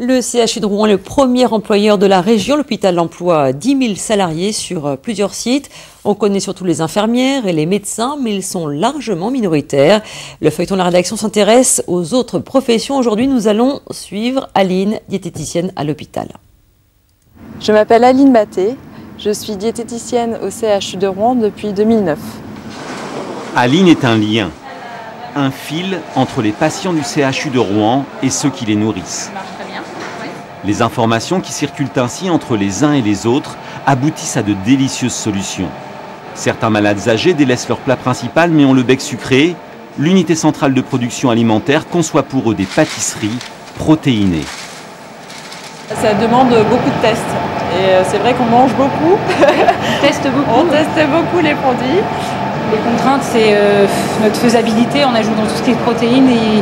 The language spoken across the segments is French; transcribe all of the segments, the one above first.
Le CHU de Rouen est le premier employeur de la région. L'hôpital emploie 10 000 salariés sur plusieurs sites. On connaît surtout les infirmières et les médecins, mais ils sont largement minoritaires. Le feuilleton de la rédaction s'intéresse aux autres professions. Aujourd'hui, nous allons suivre Aline, diététicienne à l'hôpital. Je m'appelle Aline Batté. Je suis diététicienne au CHU de Rouen depuis 2009. Aline est un lien, un fil entre les patients du CHU de Rouen et ceux qui les nourrissent. Les informations qui circulent ainsi entre les uns et les autres aboutissent à de délicieuses solutions. Certains malades âgés délaissent leur plat principal mais ont le bec sucré. L'unité centrale de production alimentaire conçoit pour eux des pâtisseries protéinées. Ça demande beaucoup de tests et c'est vrai qu'on mange beaucoup. On teste beaucoup les produits. Les contraintes, c'est notre faisabilité. On ajoute dans tout ce qui est protéines et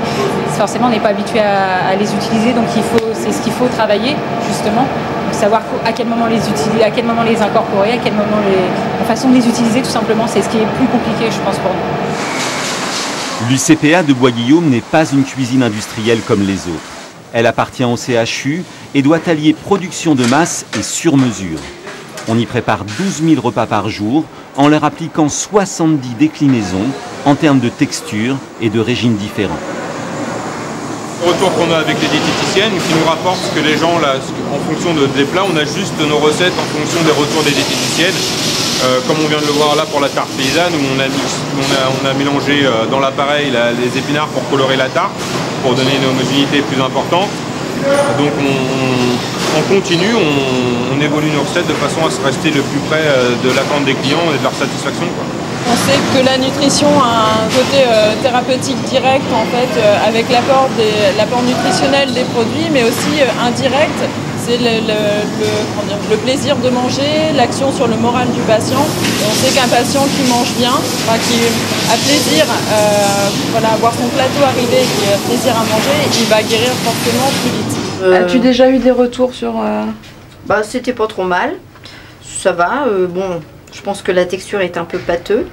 forcément on n'est pas habitué à les utiliser, donc c'est ce qu'il faut travailler justement. Savoir à quel moment les utiliser, à quel moment les incorporer, à quel moment la façon de les utiliser tout simplement, c'est ce qui est plus compliqué je pense pour nous. L'UCPA de Bois-Guillaume n'est pas une cuisine industrielle comme les autres. Elle appartient au CHU et doit allier production de masse et sur-mesure. On y prépare 12 000 repas par jour en leur appliquant 70 déclinaisons en termes de texture et de régimes différents. Le retour qu'on a avec les diététiciennes qui nous rapportent ce que les gens, là, en fonction des plats, on ajuste nos recettes en fonction des retours des diététiciennes. Comme on vient de le voir là pour la tarte paysanne, où on a mélangé dans l'appareil les épinards pour colorer la tarte, pour donner une homogénéité plus importante. Donc on continue, on évolue nos recettes de façon à se rester le plus près de l'attente des clients et de leur satisfaction, quoi. On sait que la nutrition a un côté thérapeutique direct en fait, avec l'apport nutritionnel des produits, mais aussi indirect. C'est le plaisir de manger, l'action sur le moral du patient. Et on sait qu'un patient qui mange bien, qui a plaisir à voir son plateau arriver, qui a plaisir à manger, il va guérir forcément plus vite. As-tu déjà eu des retours sur... C'était pas trop mal, ça va. Bon, je pense que la texture est un peu pâteuse,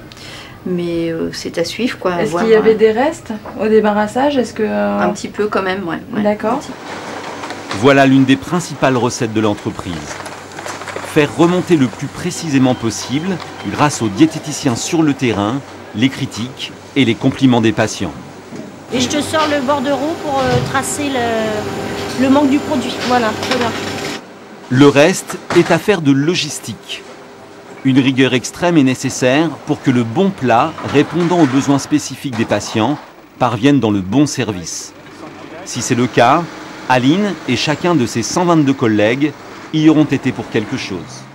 mais c'est à suivre, quoi. Est-ce qu'il y avait des restes au débarrassage? Un petit peu quand même, ouais. D'accord. Voilà l'une des principales recettes de l'entreprise. Faire remonter le plus précisément possible grâce aux diététiciens sur le terrain, les critiques et les compliments des patients. Et je te sors le bordereau pour tracer le manque du produit. Voilà, très bien. Le reste est affaire de logistique. Une rigueur extrême est nécessaire pour que le bon plat, répondant aux besoins spécifiques des patients, parvienne dans le bon service. Si c'est le cas, Aline et chacun de ses 122 collègues y auront été pour quelque chose.